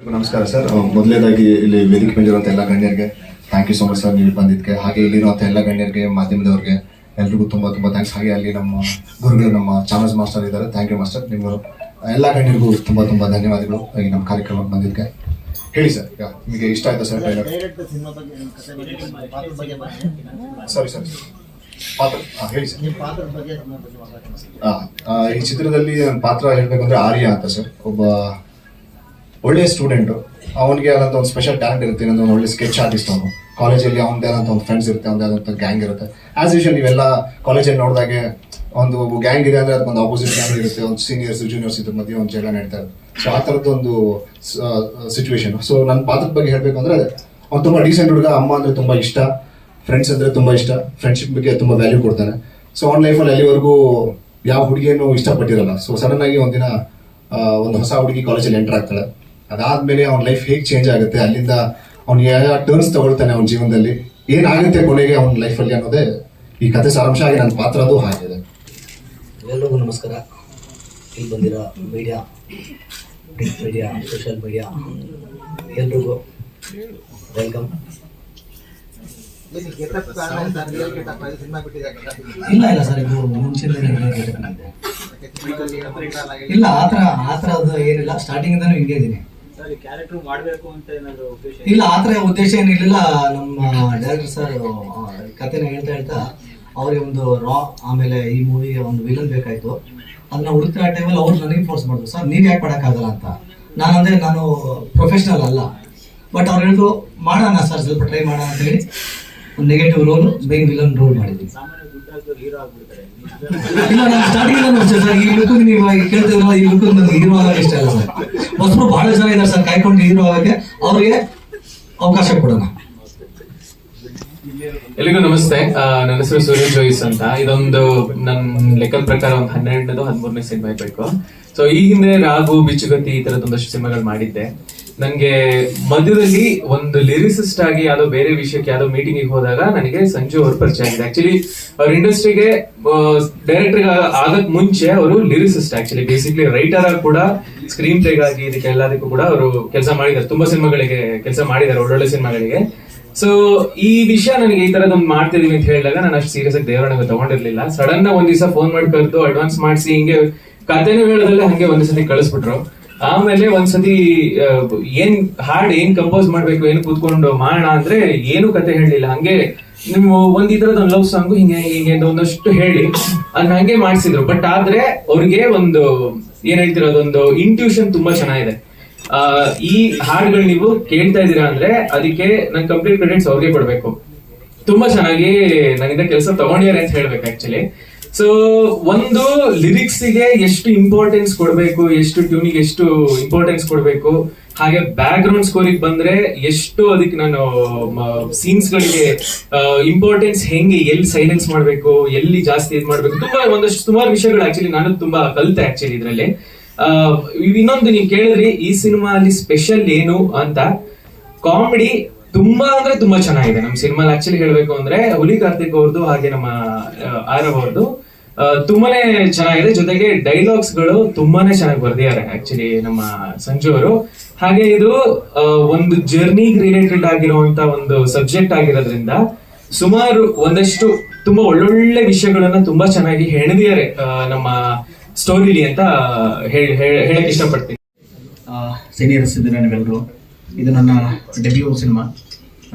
ನಮಸ್ಕಾರ ಸರ್. ಮೊದಲನೇದಾಗಿ ಇಲ್ಲಿ ವೇದಿಕೆ ಬಂದಿರುವಂಥ ಎಲ್ಲ ಗಣ್ಯರಿಗೆ thank you so much sir, ನೀವು ಬಂದಿದ್ದಕ್ಕೆ. ಹಾಗೆ ಇಲ್ಲಿರುವಂಥ ಎಲ್ಲ ಗಣ್ಯರಿಗೆ, ಮಾಧ್ಯಮದವ್ರಿಗೆ ಎಲ್ರಿಗೂ ತುಂಬ ತುಂಬ ಥ್ಯಾಂಕ್ಸ್. ಹಾಗೆ ಅಲ್ಲಿ ನಮ್ಮ ಗುರುಗಳು, ನಮ್ಮ ಚಾಮರಾಜ್ ಮಾಸ್ಟರ್ ಇದ್ದಾರೆ, ಥ್ಯಾಂಕ್ ಯು ಮಾಸ್ಟರ್. ನಿಮ್ಮ ಎಲ್ಲ ಗಣ್ಯರಿಗೂ ತುಂಬ ತುಂಬ ಧನ್ಯವಾದಗಳು ಈ ನಮ್ಮ ಕಾರ್ಯಕ್ರಮಕ್ಕೆ ಬಂದಿದ್ದಕ್ಕೆ. ಹೇಳಿ ಸರ್, ನಿಮಗೆ ಇಷ್ಟ ಆಯ್ತಾ ಸರ್ ಟ್ರೈಲರ್? ಸರಿ ಸರಿ ಪಾತ್ರ ಹೇಳಿ ಸರ್. ಈ ಚಿತ್ರದಲ್ಲಿ ನನ್ನ ಪಾತ್ರ ಹೇಳ್ಬೇಕಂದ್ರೆ ಆರ್ಯ ಅಂತ ಸರ್. ಒಬ್ಬ ಒಳ್ಳೆಯ ಸ್ಟೂಡೆಂಟು, ಅವನಿಗೆ ಆದಂಥ ಒಂದು ಸ್ಪೆಷಲ್ ಟ್ಯಾಲೆಂಟ್ ಇರುತ್ತೆ. ಇನ್ನೊಂದು ಒಂದು ಒಳ್ಳೆ ಸ್ಕೆಚ್ ಆರ್ಟಿಸ್ಟ್ ಅವನು. ಕಾಲೇಜಲ್ಲಿ ಅವ್ನದೇ ಆದಂಥ ಒಂದು ಫ್ರೆಂಡ್ಸ್ ಇರುತ್ತೆ, ಅವ್ನದೇ ಆದಂಥ ಗ್ಯಾಂಗ್ ಇರುತ್ತೆ. ಆಸ್ ಯೂಶುವಲ್ ನೀವೆಲ್ಲ ಕಾಲೇಜಲ್ಲಿ ನೋಡಿದಾಗೆ ಒಂದು ಗ್ಯಾಂಗ್ ಇದೆ ಅಂದರೆ ಅದಕ್ಕೊಂದು ಆಪೋಸಿಟ್ ಗ್ಯಾಂಗ್ ಇರುತ್ತೆ. ಒಂದು ಸೀನಿಯರ್ಸ್ ಜೂನಿಯರ್ಸ್ ಇದ್ರ ಮಧ್ಯೆ ಒಂದು ಜಗಳ ನಡೀತಾ ಇರುತ್ತೆ. ಸೊ ಆ ಥರದ್ದು ಒಂದು ಸಿಚುವೇಶನ್. ಸೊ ನನ್ನ ಪಾತ್ರದ ಬಗ್ಗೆ ಹೇಳಬೇಕು ಅಂದರೆ, ಅವ್ನು ತುಂಬ ಡೀಸೆಂಟ್ ಹುಡುಗ. ಅಮ್ಮ ಅಂದರೆ ತುಂಬ ಇಷ್ಟ, ಫ್ರೆಂಡ್ಸ್ ಅಂದರೆ ತುಂಬ ಇಷ್ಟ, ಫ್ರೆಂಡ್ಶಿಪ್ ಬಗ್ಗೆ ತುಂಬ ವ್ಯಾಲ್ಯೂ ಕೊಡ್ತಾನೆ. ಸೊ ಅವ್ನ ಲೈಫಲ್ಲಿ ಅಲ್ಲಿವರೆಗೂ ಯಾವ ಹುಡುಗಿಯನ್ನು ಇಷ್ಟಪಟ್ಟಿರಲ್ಲ. ಸೊ ಸಡನ್ ಆಗಿ ಒಂದಿನ ಒಂದು ಹೊಸ ಹುಡುಗಿ ಕಾಲೇಜಲ್ಲಿ ಎಂಟರ್ ಆಗ್ತಾಳೆ. ಅದಾದ್ಮೇಲೆ ಅವ್ನ ಲೈಫ್ ಹೇಗೆ ಚೇಂಜ್ ಆಗುತ್ತೆ, ಅಲ್ಲಿಂದ ಅವ್ನು ಯಾವ ಟರ್ನ್ಸ್ ತಗೊಳ್ತಾನೆ ಅವನ ಜೀವನದಲ್ಲಿ, ಏನಾಗುತ್ತೆ ಕೊನೆಗೆ ಅವನ ಲೈಫಲ್ಲಿ ಅನ್ನೋದೇ ಈ ಕಥೆ ಸಾರಾಂಶ. ಆಗಿ ನನ್ನ ಪಾತ್ರ ಅದು ಹಾಗಿದೆ. ಎಲ್ಲರಿಗೂ ನಮಸ್ಕಾರ. ಇಲ್ಲಿ ಬಂದಿರೋ media, print media, social media ಎಲ್ರಿಗೂ ವೆಲ್ಕಮ್. ಇಲ್ಲ ಸರ್, ಇದು ಮುಂಚಿನ ಇಲ್ಲ, ಆ ಥರ ಅದು ಏನಿಲ್ಲ. ಸ್ಟಾರ್ಟಿಂಗ್ ಇಂದಾನು ಹಿಂಗೆ ಇದೀನಿ. ಇಲ್ಲ, ಆ ಥರ ಉದ್ದೇಶ ಏನಿರಲಿಲ್ಲ. ನಮ್ಮ ಡೈರೆಕ್ಟರ್ ಸರ್ ಕಥೆನ ಹೇಳ್ತಾ ಅವ್ರಿಗೆ ಒಂದು ರಾ, ಆಮೇಲೆ ಈ ಮೂವಿಗೆ ಒಂದು ವಿಲನ್ ಬೇಕಾಯ್ತು. ಅದನ್ನ ಹುಡುಕ್ತಾ ಟೈಮಲ್ಲಿ ಅವ್ರು ನನಗೆ ಫೋರ್ಸ್ ಮಾಡಿದ್ರು, ಸರ್ ನೀವ್ ಯಾಕೆ ಮಾಡೋಕ್ಕಾಗಲ್ಲ ಅಂತ. ನಾನಂದ್ರೆ ನಾನು ಪ್ರೊಫೆಷನಲ್ ಅಲ್ಲ, ಬಟ್ ಅವ್ರು ಹೇಳಿದ್ರು ಮಾಡೋಣ ಸರ್, ಸ್ವಲ್ಪ ಟ್ರೈ ಮಾಡೋಣ ಅಂತ ಹೇಳಿ ಒಂದು negative role, main villain roll ಮಾಡಿದ್ವಿ. ಇಲ್ಲ, ನಾನು ಸ್ಟಾರ್ಟಿಂಗ್ ಅಷ್ಟೇ ಸರ್. ಈ ಲುಕ್ ನೀವು ಕೇಳ್ತಿದ್ರಲ್ಲ, ಈ ಲುಕ್ ನನಗೆ ಹೀರೋ ಆಗೋಕೆ ಇಷ್ಟ ಇಲ್ಲ ಸರ್. ಹೊಸರು ಬಹಳ ಜನ ಇದ್ದಾರೆ ಸರ್ ಕಾಯ್ಕೊಂಡು ಹೀರೋ ಆಗೋಕೆ, ಅವ್ರಿಗೆ ಅವಕಾಶ ಕೊಡೋಣ. ಎಲ್ಲಿಗೂ ನಮಸ್ತೆ. ನನ್ನ ಹೆಸರು ಸೂರ್ಯ ಜೋಯಿಸ್ ಅಂತ. ಇದೊಂದು ನನ್ನ ಲೆಕ್ಕದ ಪ್ರಕಾರ ಒಂದು 12ನೇ ಸಿನಿಮಾ ಇರಬೇಕು. ಸೊ ಈ ಹಿಂದೆ ರಾಗು, ಬಿಚ್ಚುಗತ್ತಿ ಈ ತರದ ಒಂದಷ್ಟು ಸಿನಿಮಾಗಳು ಮಾಡಿದ್ದೆ. ನನ್ಗೆ ಮಧ್ಯದಲ್ಲಿ ಒಂದು ಲಿರಿಸಿಸ್ಟ್ ಆಗಿ ಯಾವ್ದೋ ಬೇರೆ ವಿಷಯಕ್ಕೆ ಯಾವ್ದೋ ಮೀಟಿಂಗ್ ಹೋದಾಗ ನನಗೆ ಸಂಜು ಅವ್ರ ಪರಿಚಯ ಆಗಿದೆ. ಆಕ್ಚುಲಿ ಅವ್ರ ಇಂಡಸ್ಟ್ರಿಗೆ ಡೈರೆಕ್ಟರ್ ಆಗಕ್ ಮುಂಚೆ ಅವರು ಲಿರಿಸಿಸ್ಟ್, ಆಕ್ಚುಲಿ ಬೇಸಿಕ್ಲಿ ರೈಟರ್ ಆಗಿ ಕೂಡ, ಸ್ಕ್ರೀನ್ ಪ್ಲೇಗಾಗಿ ಇದಕ್ಕೆ ಎಲ್ಲದಕ್ಕೂ ಕೂಡ ಅವರು ಕೆಲಸ ಮಾಡಿದ್ದಾರೆ. ತುಂಬಾ ಸಿನಿಮಾಗಳಿಗೆ ಕೆಲಸ ಮಾಡಿದ್ದಾರೆ, ಒಳ್ಳೊಳ್ಳೆ ಸಿನಿಮಾಗಳಿಗೆ. ಸೊ ಈ ವಿಷಯ ನನಗೆ ಈ ತರದೊಂದು ಮಾಡ್ತಿದೀವಿ ಅಂತ ಹೇಳಿದಾಗ ನಾನು ಅಷ್ಟು ಸೀರಿಯಸ್ ಆಗಿ ದೇವರನ್ನ ತಗೊಂಡಿರ್ಲಿಲ್ಲ. ಸಡನ್ ಒಂದ್ ದಿವಸ ಫೋನ್ ಮಾಡಿ ಕರೆದು ಅಡ್ವಾನ್ಸ್ ಮಾಡಿಸಿ ಹಿಂಗೆ ಕಥೆನೂ ಹೇಳೋದಲ್ಲ, ಹಂಗೆ ಒಂದ್ಸತಿ ಕಳಿಸ್ಬಿಟ್ರು. ಆಮೇಲೆ ಒಂದ್ಸತಿ ಹಾಡ್ ಏನ್ ಕಂಪೋಸ್ ಮಾಡ್ಬೇಕು, ಏನ್ ಕೂತ್ಕೊಂಡು ಮಾಡೋಣ ಅಂದ್ರೆ ಏನು ಕತೆ ಹೇಳಲಿಲ್ಲ. ಹಂಗೆ ನೀವು ಒಂದ್ ಈ ತರದ ಒಂದು ಲವ್ ಸಾಂಗ್ ಹಿಂಗೆ ಒಂದಷ್ಟು ಹೇಳಿ ಅದನ್ನ ಹಂಗೆ ಮಾಡಿಸಿದ್ರು. ಬಟ್ ಆದ್ರೆ ಅವ್ರಿಗೆ ಒಂದು ಏನ್ ಹೇಳ್ತಿರೋದೊಂದು ಇಂಟ್ಯೂಷನ್ ತುಂಬಾ ಚೆನ್ನಾಗಿದೆ. ಈ ಹಾಡುಗಳು ನೀವು ಕೇಳ್ತಾ ಇದೀರಾ ಅಂದ್ರೆ ಅದಕ್ಕೆ ನನ್ ಕಂಪ್ಲೀಟ್ ಕ್ರೆಡಿಟ್ಸ್ ಅವ್ರಿಗೆ ಕೊಡ್ಬೇಕು. ತುಂಬಾ ಚೆನ್ನಾಗಿ ನನ್ನಿಂದ ಕೆಲಸ ತಗೊಂಡಿದ್ದಾರೆ ಅಂತ ಹೇಳ್ಬೇಕು ಆಕ್ಚುಲಿ. ಸೊ ಒಂದು ಲಿರಿಕ್ಸ್ ಗೆ ಎಷ್ಟು ಇಂಪಾರ್ಟೆನ್ಸ್ ಕೊಡ್ಬೇಕು, ಎಷ್ಟು ಟ್ಯೂನಿಗೆ ಎಷ್ಟು ಇಂಪಾರ್ಟೆನ್ಸ್ ಕೊಡ್ಬೇಕು, ಹಾಗೆ ಬ್ಯಾಕ್ ಗ್ರೌಂಡ್ ಸ್ಕೋರಿಗೆ ಬಂದ್ರೆ ಎಷ್ಟು ಅದಕ್ಕೆ ನಾನು ಸೀನ್ಸ್ ಗಳಿಗೆ ಇಂಪಾರ್ಟೆನ್ಸ್ ಹೆಂಗೆ, ಎಲ್ಲಿ ಸೈಲೆನ್ಸ್ ಮಾಡ್ಬೇಕು, ಎಲ್ಲಿ ಜಾಸ್ತಿ ಇದು ಮಾಡ್ಬೇಕು, ತುಂಬಾ ಒಂದಷ್ಟು ಸುಮಾರು ವಿಷಯಗಳು ಆಕ್ಚುಲಿ ನಾನು ತುಂಬಾ ಕಲಿತೆ ಆಕ್ಚುಲಿ ಇದ್ರಲ್ಲಿ. ಇನ್ನೊಂದು ನೀವು ಕೇಳಿದ್ರಿ ಈ ಸಿನಿಮಾ ಅಲ್ಲಿ ಸ್ಪೆಷಲ್ ಏನು ಅಂತ. ಕಾಮಿಡಿ ತುಂಬಾ ಅಂದ್ರೆ ತುಂಬಾ ಚೆನ್ನಾಗಿದೆ ನಮ್ಮ ಸಿನಿಮಾ. ಆಕ್ಚುಲಿ ಹೇಳ್ಬೇಕು ಅಂದ್ರೆ ಹುಲಿ ಕಾರ್ತಿಕ್ ಅವ್ರದ್ದು ಹಾಗೆ ನಮ್ಮ ಆರವ್ ಅವ್ರದ್ದು ತುಂಬಾನೇ ಚೆನ್ನಾಗಿದೆ. ಜೊತೆಗೆ ಡೈಲಾಗ್ಸ್ ಗಳು ತುಂಬಾನೇ ಚೆನ್ನಾಗಿ ಬರ್ದಿದ್ದಾರೆ ಆಕ್ಚುಲಿ ನಮ್ಮ ಸಂಜು ಅವರು. ಹಾಗೆ ಇದು ಒಂದು ಜರ್ನಿಗ್ ರಿಲೇಟೆಡ್ ಆಗಿರುವಂತ ಒಂದು ಸಬ್ಜೆಕ್ಟ್ ಆಗಿರೋದ್ರಿಂದ ಸುಮಾರು ಒಂದಷ್ಟು ತುಂಬಾ ಒಳ್ಳೊಳ್ಳೆ ವಿಷಯಗಳನ್ನ ತುಂಬಾ ಚೆನ್ನಾಗಿ ಹೆಣೆದಿದ್ದಾರೆ ನಮ್ಮ ಸ್ಟೋರಿಲಿ ಅಂತ ಹೇಳಕ್ ಇಷ್ಟಪಡ್ತೀನಿ. ಸೀನಿಯರ್ಸ್ ಇದ್ದೀರಾ ನೀವೆಲ್ಲರೂ. ಇದು ನನ್ನ ಡೆಬ್ಯೂ ಸಿನಿಮಾ.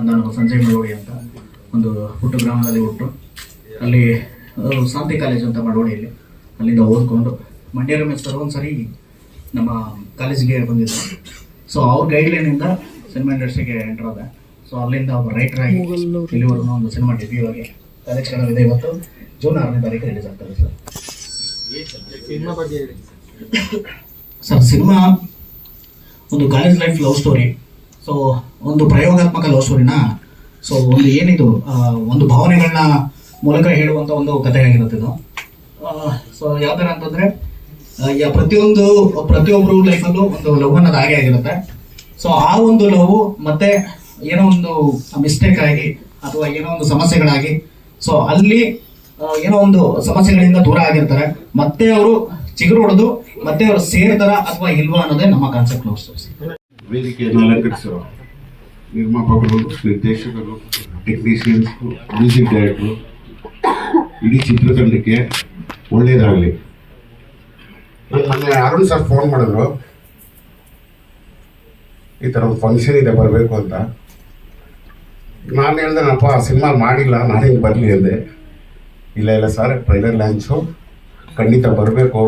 ನಾನು ಸಂಜಯ್ ಮಳವಳ್ಳಿ ಅಂತ ಒಂದು ಪುಟ್ಟ ಗ್ರಾಮದಲ್ಲಿ ಹುಟ್ಟು, ಅಲ್ಲಿ ಶಾಂತಿ ಕಾಲೇಜು ಅಂತ ಮಳವಳ್ಳಿಯಲ್ಲಿ, ಅಲ್ಲಿಂದ ಓದ್ಕೊಂಡು ಮಂಡ್ಯ ರಮೇಶ್ ಸರ್ ಒಂದ್ಸರಿ ನಮ್ಮ ಕಾಲೇಜಿಗೆ ಬಂದಿದ್ದರು. ಸೊ ಅವ್ರ ಗೈಡ್ಲೈನಿಂದ ಸಿನಿಮಾ ಇಂಡಸ್ಟ್ರಿಗೆ ಎಂಟರ್ ಆದ. ಸೊ ಅಲ್ಲಿಂದ ಒಬ್ಬ ರೈಟರ್ ಆಗಿ ಇಲ್ಲಿವರೆಗೂ ಒಂದು ಸಿನಿಮಾ ಡೆಬ್ಯೂ ಆಗಿ ಕಾರ್ಯಕ್ರಮವಿದೆ. ಇವತ್ತು ಜೂನ್ 6ನೇ ತಾರೀಕು ರಿಲೀಸ್ ಆಗ್ತದೆ ಸರ್. ಸರ್ ಸಿನಿಮಾ ಒಂದು college life love story. So ಒಂದು ಪ್ರಯೋಗಾತ್ಮಕ ಲವ್ ಸ್ಟೋರಿನ, ಸೊ ಒಂದು ಏನಿದು ಒಂದು ಭಾವನೆಗಳನ್ನ ಮೂಲಕ ಹೇಳುವಂಥ ಒಂದು ಕಥೆ ಆಗಿರುತ್ತೆ ಇದು. ಸೊ ಯಾವ ಥರ ಅಂತಂದರೆ, ಪ್ರತಿಯೊಬ್ಬರು ಲೈಫಲ್ಲೂ ಒಂದು ಲವ್ ಅನ್ನೋದು ಹಾಗೆ ಆಗಿರುತ್ತೆ. ಸೊ ಆ ಒಂದು ಲವ್ ಮತ್ತೆ ಏನೋ ಒಂದು ಮಿಸ್ಟೇಕ್ ಆಗಿ ಅಥವಾ ಏನೋ ಒಂದು ಸಮಸ್ಯೆಗಳಾಗಿ, ಸೊ ಅಲ್ಲಿ ಏನೋ ಒಂದು ಸಮಸ್ಯೆಗಳಿಂದ ದೂರ ಆಗಿರ್ತಾರೆ. ಮತ್ತೆ ಅವರು ಚಿಗುರು ಹೊಡೆದು ಮತ್ತೆ ಅವ್ರು ಸೇರ್ತಾರ ಅಥವಾ ಇಲ್ವಾ ಅನ್ನೋದೇ ನಮ್ಮ ಕಾನ್ಸೆಪ್ಟ್ ಲವ್ ಸ್ಟೋರಿ. ವೇದಿಕೆಯನ್ನು ಅಲಂಕರಿಸಿರೋ ನಿರ್ಮಾಪಕರು, ನಿರ್ದೇಶಕರು, ಟೆಕ್ನಿಷಿಯನ್ಸ್, ಮ್ಯೂಸಿಕ್ ಡೈರೆಕ್ಟರು, ಇಡೀ ಚಿತ್ರತಂಡಕ್ಕೆ ಒಳ್ಳೇದಾಗಲಿ. ಮೊನ್ನೆ ಅರುಣ್ ಸರ್ ಫೋನ್ ಮಾಡಿದ್ರು, ಈ ಥರ ಒಂದು ಫಂಕ್ಷನ್ ಇದೆ ಬರಬೇಕು ಅಂತ. ನಾನು ಹೇಳ್ದೇನಪ್ಪ ಸಿನಿಮಾ ಮಾಡಿಲ್ಲ, ನಾನೇ ಬರಲಿ ಅಂದೆ. ಇಲ್ಲ ಸರ್, ಟ್ರೈಲರ್ ಲಾಂಚು ಖಂಡಿತ ಬರಬೇಕು,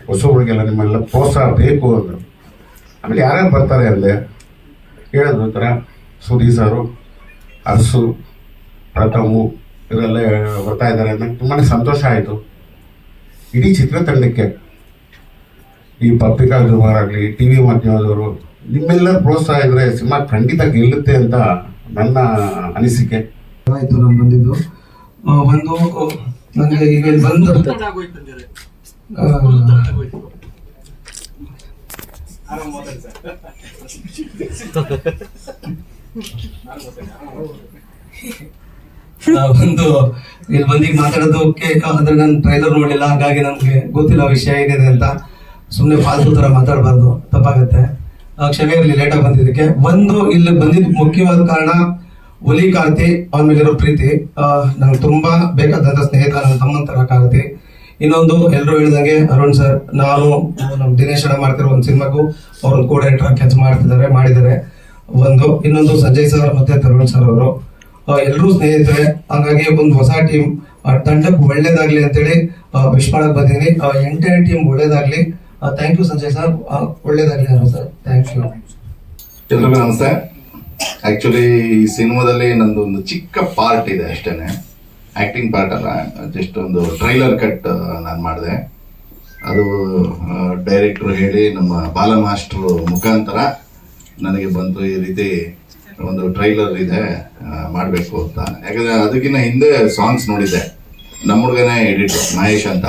ಹೊಸಬ್ರಿಗೆಲ್ಲ ನಿಮ್ಮೆಲ್ಲ ಪ್ರೋತ್ಸಾಹ ಬೇಕು ಅಂದರು. ಆಮೇಲೆ ಯಾರ್ಯಾರು ಬರ್ತಾರೆ ಅಂದೆ. ಹೇಳಿದ್ರು ಈ ಥರ ಸುಧೀರ್ ಸರು, ಅರ್ಸು, ಪ್ರಥಮು ಇವರೆಲ್ಲ ಬರ್ತಾ ಇದ್ದಾರೆ ಅಂತ ತುಂಬಾ ಸಂತೋಷ ಆಯಿತು. ಇಡೀ ಚಿತ್ರತಂಡಕ್ಕೆ, ಈ ಪತ್ರಿಕಾ ಆಗಲಿ, ಟಿ ವಿ ಮಾಧ್ಯಮದವರು, ನಿಮ್ಮೆಲ್ಲರ ಪ್ರೋತ್ಸಾಹ ಇದ್ರೆ ಸಿನಿಮಾ ಖಂಡಿತ ಗೆಲ್ಲುತ್ತೆ ಅಂತ ನನ್ನ ಅನಿಸಿಕೆ. ಆಯ್ತು ನಾನು ಬಂದಿದ್ದು ಒಂದು ನನಗೆ ಈಗ ಇಲ್ಲಿ ಬಂದು ಒಂದು ಇಲ್ಲಿ ಬಂದೀಗ ಮಾತಾಡೋದಕ್ಕೆ ಅಂದ್ರೆ ನಾನು ಟ್ರೈಲರ್ ನೋಡಿಲ್ಲ, ಹಾಗಾಗಿ ನನಗೆ ಗೊತ್ತಿಲ್ಲ ವಿಷಯ ಏನಿದೆ ಅಂತ. ಸುಮ್ಮನೆ ಫಾಲ್ತು ತರ ಮಾತಾಡಬಾರ್ದು, ತಪ್ಪಾಗತ್ತೆ. ಕ್ಷಮೆ ಇರಲಿ ಲೇಟಾಗಿ ಬಂದಿದ್ದಕ್ಕೆ. ಒಂದು ಇಲ್ಲಿ ಬಂದಿದ್ದ ಮುಖ್ಯವಾದ ಕಾರಣ ಒಲಿ ಕಾರ್ತಿ, ಅವನ ಮೇಲಿರೋ ಪ್ರೀತಿ. ನಂಗೆ ತುಂಬಾ ಬೇಕಾದಂತ ಸ್ನೇಹಿತ, ನನ್ನ ತಮ್ಮನ ತರ ಕಾರ್ತಿ. ಇನ್ನೊಂದು ಎಲ್ಲರೂ ಹೇಳಿದಂಗೆ ಅರುಣ್ ಸರ್, ನಾನು ನಮ್ಮ ದಿನೇಶ್ ಅಣ್ಣ ಮಾಡ್ತಿರೋ ಒಂದು ಸಿನಿಮಾಗೂ ಅವ್ರನ್ನ ಕೋ ಡೈರೆಕ್ಟರ್ ಕೆಲಸ ಮಾಡಿದ್ದಾರೆ. ಇನ್ನೊಂದು ಸಂಜಯ್ ಸರ್ ಮತ್ತೆ ತರುಣ್ ಸರ್ ಅವರು ಎಲ್ಲರೂ ಸ್ನೇಹಿತರೆ. ಹಾಗಾಗಿ ಒಂದು ಹೊಸ ಟೀಮ್ ತಂಡಕ್ಕೆ ಒಳ್ಳೇದಾಗ್ಲಿ ಅಂತೇಳಿ ವಿಶ್ ಮಾಡಕ್ ಬಂದೀನಿ. ಎಂಟೈರ್ ಟೀಮ್ ಒಳ್ಳೇದಾಗ್ಲಿ. ಥ್ಯಾಂಕ್ ಯು ಸಂಜಯ್ ಸರ್, ಒಳ್ಳೇದಾಗ್ಲಿ ಅರುಣ್ ಸರ್, ಥ್ಯಾಂಕ್ ಯು. ಎಲ್ರಿಗೂ ನಮಸ್ತೆ. ಆಕ್ಚುಲಿ ಈ ಸಿನಿಮಾದಲ್ಲಿ ನಂದು ಒಂದು ಚಿಕ್ಕ ಪಾರ್ಟ್ ಇದೆ ಅಷ್ಟೇನೆ, ಆಕ್ಟಿಂಗ್ ಪಾರ್ಟ್ ಅಲ್ಲ, ಜಸ್ಟ್ ಒಂದು ಟ್ರೈಲರ್ ಕಟ್ ನಾನು ಮಾಡಿದೆ. ಅದು ಡೈರೆಕ್ಟ್ರು ಹೇಳಿ ನಮ್ಮ ಬಾಲ ಮಾಸ್ಟ್ರು ಮುಖಾಂತರ ನನಗೆ ಬಂತು, ಈ ರೀತಿ ಒಂದು ಟ್ರೈಲರ್ ಇದೆ ಮಾಡಬೇಕು ಅಂತ. ಯಾಕಂದ್ರೆ ಅದಕ್ಕಿಂತ ಹಿಂದೆ ಸಾಂಗ್ಸ್ ನೋಡಿದ್ದೆ. ನಮ್ಮ ಹುಡುಗನೇ ಎಡಿಟರ್ ಮಹೇಶ್ ಅಂತ.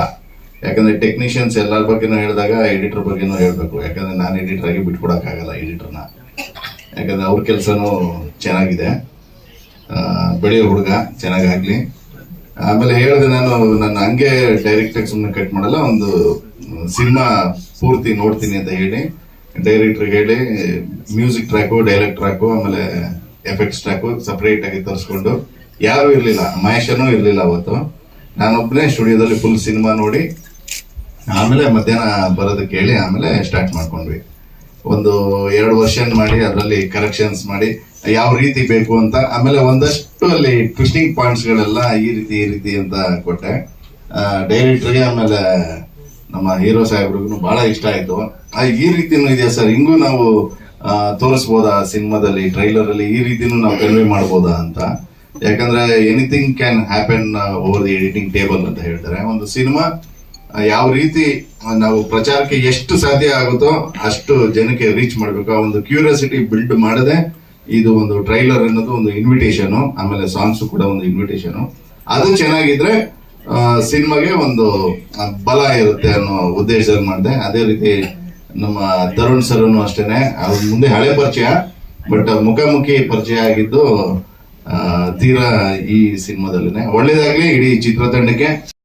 ಯಾಕಂದ್ರೆ ಟೆಕ್ನಿಷಿಯನ್ಸ್ ಎಲ್ಲರ ಬಗ್ಗೆನೂ ಹೇಳಿದಾಗ ಎಡಿಟರ್ ಬಗ್ಗೆನೂ ಹೇಳ್ಬೇಕು. ಯಾಕಂದ್ರೆ ನಾನು ಎಡಿಟರ್ ಆಗಿ ಬಿಟ್ಕೊಡಕ್ಕಾಗಲ್ಲ ಎಡಿಟರ್ನ, ಯಾಕಂದ್ರೆ ಅವ್ರ ಕೆಲಸನೂ ಚೆನ್ನಾಗಿದೆ. ಬೆಳೆಯೋ ಹುಡುಗ ಚೆನ್ನಾಗಾಗ್ಲಿ. ಆಮೇಲೆ ಹೇಳಿದೆ ನಾನು, ನನ್ನ ಹಂಗೆ ಡೈರೆಕ್ಟ್ ಆಗಿ ಸುಮ್ಮನೆ ಕಟ್ ಮಾಡಲ್ಲ, ಒಂದು ಸಿನಿಮಾ ಪೂರ್ತಿ ನೋಡ್ತೀನಿ ಅಂತ ಹೇಳಿ ಡೈರೆಕ್ಟ್ರಿಗೆ ಹೇಳಿ ಮ್ಯೂಸಿಕ್ ಟ್ರ್ಯಾಕು, ಡೈಲಾಗ್ ಟ್ರ್ಯಾಕು, ಆಮೇಲೆ ಎಫೆಕ್ಟ್ಸ್ ಟ್ರ್ಯಾಕು ಸಪ್ರೇಟ್ ಆಗಿ ತರಿಸ್ಕೊಂಡು, ಯಾರೂ ಇರಲಿಲ್ಲ, ಮಹೇಶನೂ ಇರಲಿಲ್ಲ ಅವತ್ತು. ನಾನೊಬ್ಬನೇ ಸ್ಟುಡಿಯೋದಲ್ಲಿ ಫುಲ್ ಸಿನಿಮಾ ನೋಡಿ ಆಮೇಲೆ ಮಧ್ಯಾಹ್ನ ಬರೋದಕ್ಕೆ ಹೇಳಿ ಆಮೇಲೆ ಸ್ಟಾರ್ಟ್ ಮಾಡ್ಕೊಂಡ್ವಿ. ಒಂದು 2 ವರ್ಷನ್ ಮಾಡಿ ಅದರಲ್ಲಿ ಕರೆಕ್ಷನ್ಸ್ ಮಾಡಿ ಯಾವ ರೀತಿ ಬೇಕು ಅಂತ. ಆಮೇಲೆ ಒಂದಷ್ಟು ಅಲ್ಲಿ ಟ್ವಿಸ್ಟಿಂಗ್ ಪಾಯಿಂಟ್ಸ್ಗಳೆಲ್ಲ ಈ ರೀತಿ ಅಂತ ಕೊಟ್ಟೆ ಡೈರೆಕ್ಟ್ರಿಗೆ. ಆಮೇಲೆ ನಮ್ಮ ಹೀರೋ ಸಾಹೇಬ್ರಿಗೂ ಬಹಳ ಇಷ್ಟ ಆಯ್ತು. ಈ ರೀತಿನೂ ಇದೆಯಾ ಸರ್, ಹಿಂಗೂ ನಾವು ತೋರಿಸ್ಬೋದಾ ಸಿನಿಮಾದಲ್ಲಿ, ಟ್ರೈಲರ್ ಅಲ್ಲಿ ಈ ರೀತಿನೂ ನಾವು ಕನ್ವೆ ಮಾಡ್ಬೋದಾ ಅಂತ. ಯಾಕಂದ್ರೆ anything can happen over the editing table ಅಂತ ಹೇಳ್ತಾರೆ. ಒಂದು ಸಿನಿಮಾ ಯಾವ ರೀತಿ ನಾವು ಪ್ರಚಾರಕ್ಕೆ ಎಷ್ಟು ಸಾಧ್ಯ ಆಗುತ್ತೋ ಅಷ್ಟು ಜನಕ್ಕೆ ರೀಚ್ ಮಾಡಬೇಕು. ಆ ಒಂದು ಕ್ಯೂರಿಯಾಸಿಟಿ ಬಿಲ್ಡ್ ಮಾಡದೆ ಇದು ಒಂದು ಟ್ರೈಲರ್ ಅನ್ನೋದು ಒಂದು ಇನ್ವಿಟೇಷನ್, ಆಮೇಲೆ ಸಾಂಗ್ಸ್ ಕೂಡ ಒಂದು ಇನ್ವಿಟೇಷನ್. ಅದು ಚೆನ್ನಾಗಿದ್ರೆ ಸಿನಿಮಾಗೆ ಒಂದು ಬಲ ಇರುತ್ತೆ ಅನ್ನೋ ಉದ್ದೇಶದಲ್ಲಿ ಮಾಡಿದೆ. ಅದೇ ರೀತಿ ನಮ್ಮ ತರುಣ್ ಸರ್ನು ಅಷ್ಟೇನೆ, ಅವ್ರ ಮುಂದೆ ಹಳೆ ಪರಿಚಯ, ಬಟ್ ಮುಖಾಮುಖಿ ಪರಿಚಯ ಆಗಿದ್ದು ತೀರಾ ಈ ಸಿನಿಮಾದಲ್ಲಿನೇ. ಒಳ್ಳೇದಾಗ್ಲಿ ಇಡೀ ಚಿತ್ರತಂಡಕ್ಕೆ.